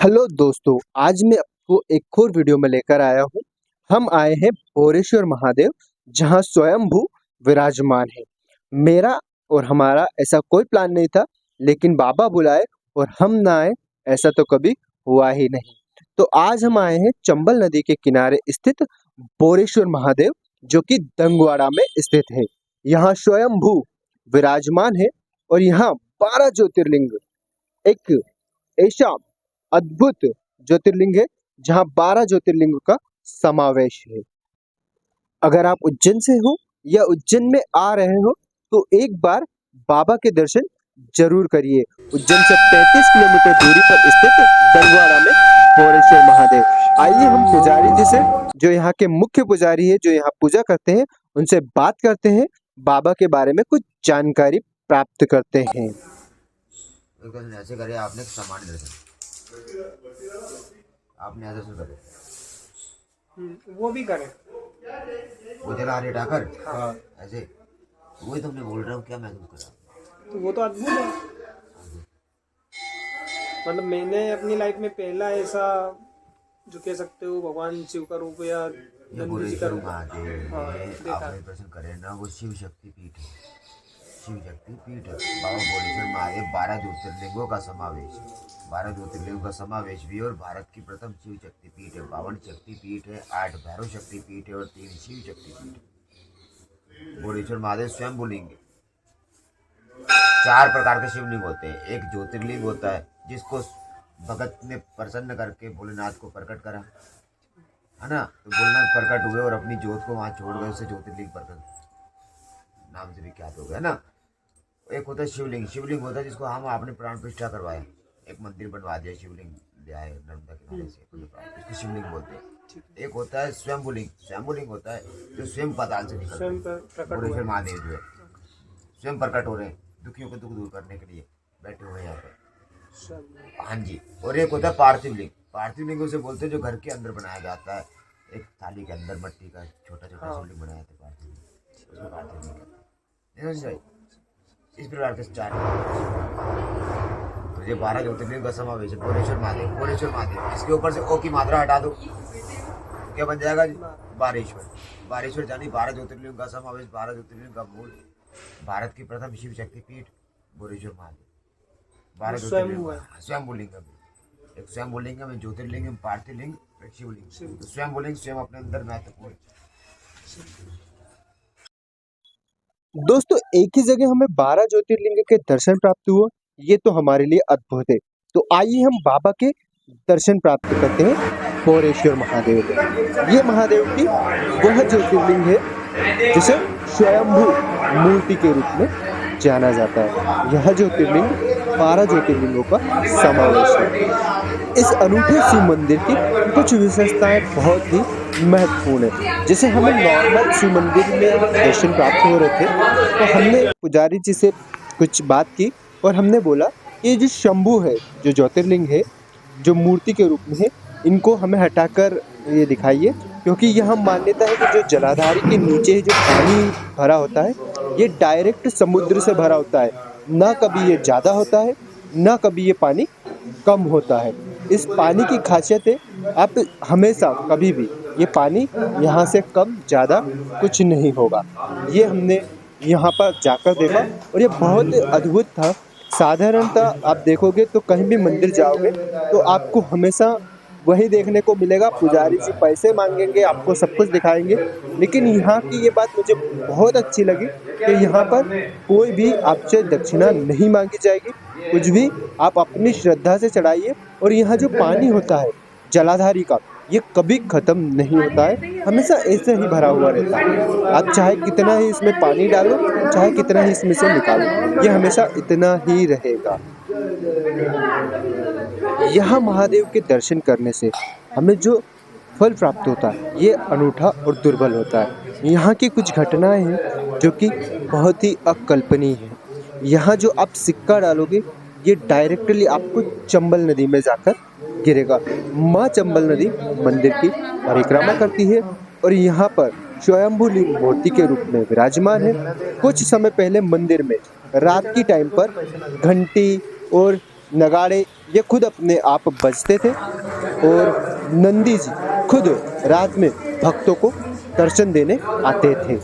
Hello दोस्तों, आज मैं आपको एक और वीडियो में लेकर आया हूँ। हम आए हैं बोरेश्वर महादेव, जहाँ स्वयंभू विराजमान है। मेरा और हमारा ऐसा कोई प्लान नहीं था, लेकिन बाबा बुलाए और हम ना आए, ऐसा तो कभी हुआ ही नहीं। तो आज हम आए हैं चंबल नदी के किनारे स्थित बोरेश्वर महादेव, जो कि दंगवाड़ा में स्थित है। यहाँ स्वयंभू विराजमान है और यहाँ 12 ज्योतिर्लिंग, एक ऐसा अद्भुत ज्योतिर्लिंग है जहाँ 12 ज्योतिर्लिंगों का समावेश है। अगर आप उज्जैन से हो या उज्जैन में आ रहे हो तो एक बार बाबा के दर्शन जरूर करिए। उज्जैन से 35 किलोमीटर दूरी पर स्थित दंगवाड़ा में बोरेश्वर महादेव। आइए हम पुजारी जी से, जो यहाँ के मुख्य पुजारी है, जो यहाँ पूजा करते हैं, उनसे बात करते हैं, बाबा के बारे में कुछ जानकारी प्राप्त करते हैं। ऐसे करे आपने सामान दर्शन आपने ऐसे से करे वो भी करें। वो जला आरे डाकर हाँ, ऐसे वही तुमने बोल रहा हूँ क्या महसूस करा। तो वो तो अद्भुत है। मतलब मैंने अपनी लाइफ में पहला ऐसा, जो कह सकते हो भगवान शिव का रूप या ये गणेश जी का बोरेश्वर रूप, महादेव हाँ, में देखा। आपने दर्शन करे ना, वो शिव शक्ति पीठ है। शिव शक्ति पीठ है बाबा बोरेश्वर महादेव। 12 ज्योतिर्लिंगों का समावेश, 12 ज्योतिर्लिंगों का समावेश भी, और भारत की प्रथम शिव शक्ति पीठ है। 52 शक्ति पीठ है, 8 भैरव शक्ति पीठ है और 3 शिव शक्ति पीठ है। बोरेश्वर महादेव स्वयं लिंग, 4 प्रकार के शिवलिंग होते हैं। एक ज्योतिर्लिंग होता है जिसको भगत ने प्रसन्न करके भोलेनाथ को प्रकट करा, है ना। तो भोलेनाथ प्रकट हुए और अपनी ज्योत को वहां छोड़ गए, उससे ज्योतिर्लिंग प्रकट नाम से विख्यात हो गया ना। एक होता है शिवलिंग। शिवलिंग होता है जिसको हम आपने प्राण प्रतिष्ठा करवाया, एक मंदिर बनवा दिया, शिवलिंग ले आए नर्मदा किनारे से, इसको शिवलिंग बोलते हैं। एक होता है स्वयंभुलिंग। स्वयंभुलिंग होता है जो स्वयं पाताल से निकलता है। बोरेश्वर महादेव जो है स्वयं प्रकट हो रहे हैं, दुखियों को दुख दूर करने के लिए बैठे हुए हैं यहाँ पे। हाँ जी। और एक होता है पार्थिव लिंग। पार्थिव लिंग उसे बोलते हैं जो घर के अंदर बनाया जाता है, एक थाली के अंदर मट्टी का छोटा छोटा शिवलिंग बनाया जाता है, पार्थिव लिंग, उसको पार्थिव लिंग कहते हैं। इस प्रकार के 4 तो ये 12 ज्योतिर्लिंग का समावेश है। बोरेश्वर महादेव, बोरेश्वर महादेव, इसके ऊपर से ओ की मात्रा हटा दो, क्या बन जाएगा जी? बारेश्वर। बारेश्वर जानी 12 ज्योतिर्लिंग का समावेश, 12 ज्योतिर्लिंग का मूल, भारत की प्रथम शिव शक्ति पीठ बोरेश्वर महादेव। 12 ज्योतिर्लिंग स्वयंभुलिंग, एक स्वयंभुलिंग में ज्योतिर्लिंग, पार्थिव लिंग, एक शिवलिंग। तो स्वयंभुलिंग स्वयं अपने अंदर महत्वपूर्ण। दोस्तों, एक ही जगह हमें 12 ज्योतिर्लिंग के दर्शन प्राप्त हुए, ये तो हमारे लिए अद्भुत है। तो आइए हम बाबा के दर्शन प्राप्त करते हैं बोरेश्वर महादेव। ये महादेव की वह ज्योतिर्लिंग है जिसे स्वयंभू मूर्ति के रूप में जाना जाता है। यह ज्योतिर्लिंग 12 ज्योतिर्लिंगों का समावेश है। इस अनूठे शिव मंदिर की कुछ विशेषताएं बहुत ही महत्वपूर्ण है। जैसे हमें नॉर्मल शिव मंदिर में दर्शन प्राप्त हो रहे थे, तो हमने पुजारी जी से कुछ बात की और हमने बोला ये जो शंभू है, जो ज्योतिर्लिंग है, जो मूर्ति के रूप में है, इनको हमें हटाकर ये दिखाइए, क्योंकि यह मान्यता है कि जो जलाधारी के नीचे जो पानी भरा होता है, ये डायरेक्ट समुद्र से भरा होता है। ना कभी ये ज़्यादा होता है, ना कभी ये पानी कम होता है। इस पानी की खासियत है, आप हमेशा कभी भी ये पानी यहाँ से कम ज़्यादा कुछ नहीं होगा। ये हमने यहाँ पर जाकर देखा और ये बहुत अद्भुत था। साधारणतः आप देखोगे तो कहीं भी मंदिर जाओगे तो आपको हमेशा वही देखने को मिलेगा, पुजारी जी पैसे मांगेंगे, आपको सब कुछ दिखाएंगे। लेकिन यहाँ की ये बात मुझे बहुत अच्छी लगी कि यहाँ पर कोई भी आपसे दक्षिणा नहीं मांगी जाएगी, कुछ भी आप अपनी श्रद्धा से चढ़ाइए। और यहाँ जो पानी होता है जलाधारी का, ये कभी ख़त्म नहीं होता है, हमेशा ऐसे ही भरा हुआ रहता है। आप चाहे कितना ही इसमें पानी डालो, चाहे कितना ही इसमें से निकालो, ये हमेशा इतना ही रहेगा। यहाँ महादेव के दर्शन करने से हमें जो फल प्राप्त होता है, ये अनूठा और दुर्लभ होता है। यहाँ की कुछ घटनाएं हैं जो कि बहुत ही अकल्पनीय हैं। यहाँ जो आप सिक्का डालोगे, ये डायरेक्टली आपको चंबल नदी में जाकर गिरेगा। माँ चंबल नदी मंदिर की परिक्रमा करती है और यहाँ पर स्वयंभू लिंग मूर्ति के रूप में विराजमान है। कुछ समय पहले मंदिर में रात की टाइम पर घंटी और नगाड़े ये खुद अपने आप बजते थे और नंदी जी खुद रात में भक्तों को दर्शन देने आते थे।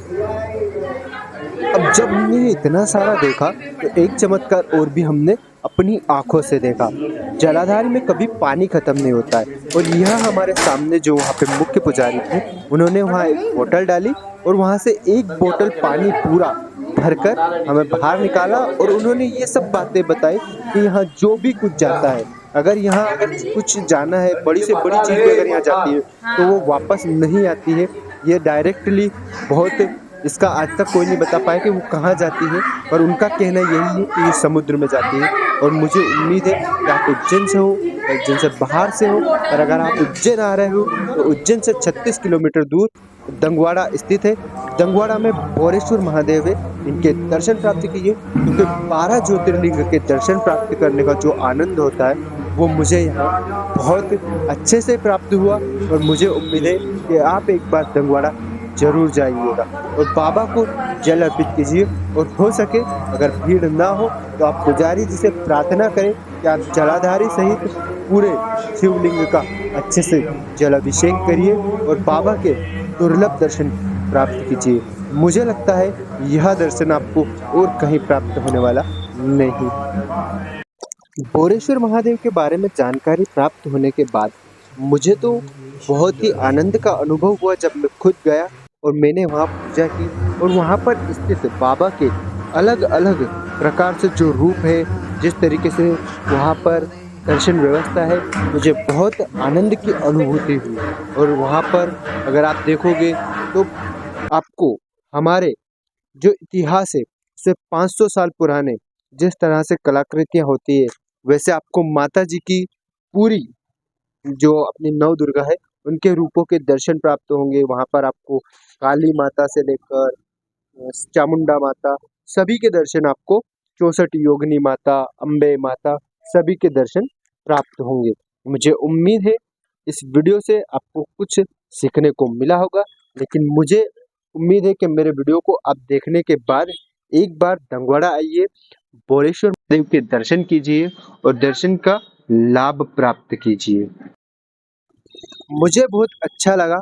अब जब हमने इतना सारा देखा तो एक चमत्कार और भी हमने अपनी आंखों से देखा। जलाधार में कभी पानी खत्म नहीं होता है और यह हमारे सामने जो वहाँ पे मुख्य पुजारी थे उन्होंने वहाँ एक बोतल डाली और वहाँ से एक बोतल पानी पूरा भरकर हमें बाहर निकाला और उन्होंने ये सब बातें बताई कि यहाँ जो भी कुछ जाता है, अगर कुछ जाना है, बड़ी से बड़ी चीज़ भी अगर यहाँ जाती है तो वो वापस नहीं आती है। ये डायरेक्टली बहुत इसका आज तक कोई नहीं बता पाया कि वो कहाँ जाती है, पर उनका कहना यही है कि ये समुद्र में जाती है। और मुझे उम्मीद है कि आप उज्जैन से हो, उज्जैन से बाहर से हो, और अगर आप उज्जैन आ रहे हो तो उज्जैन से 36 किलोमीटर दूर दंगवाड़ा स्थित है। दंगवाड़ा में बोरेश्वर महादेव है, इनके दर्शन प्राप्त कीजिए क्योंकि 12 ज्योतिर्लिंग के दर्शन प्राप्त करने का जो आनंद होता है वो मुझे यहाँ बहुत अच्छे से प्राप्त हुआ। और मुझे उम्मीद है कि आप एक बार दंगवाड़ा जरूर जाइएगा और बाबा को जल अर्पित कीजिए। और हो सके अगर भीड़ ना हो तो आप पुजारी जी से प्रार्थना करें कि आप जलाधारी सहित पूरे शिवलिंग का अच्छे से जल अभिषेक करिए और बाबा के दुर्लभ दर्शन प्राप्त कीजिए। मुझे लगता है यह दर्शन आपको और कहीं प्राप्त होने वाला नहीं। बोरेश्वर महादेव के बारे में जानकारी प्राप्त होने के बाद मुझे तो बहुत ही आनंद का अनुभव हुआ जब मैं खुद गया और मैंने वहाँ पूजा की और वहाँ पर स्थित बाबा के अलग अलग प्रकार से जो रूप है, जिस तरीके से वहाँ पर दर्शन व्यवस्था है, मुझे बहुत आनंद की अनुभूति हुई। और वहाँ पर अगर आप देखोगे तो आपको हमारे जो इतिहास है उससे 500 साल पुराने जिस तरह से कलाकृतियाँ होती है, वैसे आपको माता जी की पूरी जो अपनी नव दुर्गा है उनके रूपों के दर्शन प्राप्त होंगे। वहाँ पर आपको काली माता से लेकर चामुंडा माता सभी के दर्शन आपको, 64 योगिनी माता, अम्बे माता सभी के दर्शन प्राप्त होंगे। मुझे उम्मीद है इस वीडियो से आपको कुछ सीखने को मिला होगा, लेकिन मुझे उम्मीद है कि मेरे वीडियो को आप देखने के बाद एक बार दंगवाड़ा आइए, बोरेश्वर देव के दर्शन कीजिए और दर्शन का लाभ प्राप्त कीजिए। मुझे बहुत अच्छा लगा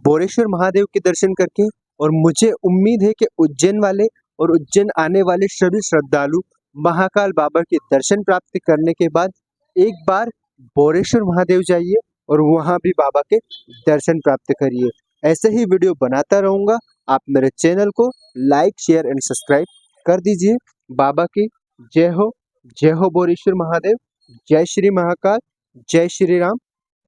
बोरेश्वर महादेव के दर्शन करके और मुझे उम्मीद है कि उज्जैन वाले और उज्जैन आने वाले सभी श्रद्धालु महाकाल बाबा के दर्शन प्राप्त करने के बाद एक बार बोरेश्वर महादेव जाइए और वहाँ भी बाबा के दर्शन प्राप्त करिए। ऐसे ही वीडियो बनाता रहूँगा। आप मेरे चैनल को लाइक, शेयर एंड सब्सक्राइब कर दीजिए। बाबा की जय हो बोरेश्वर महादेव, जय श्री महाकाल, जय श्री राम।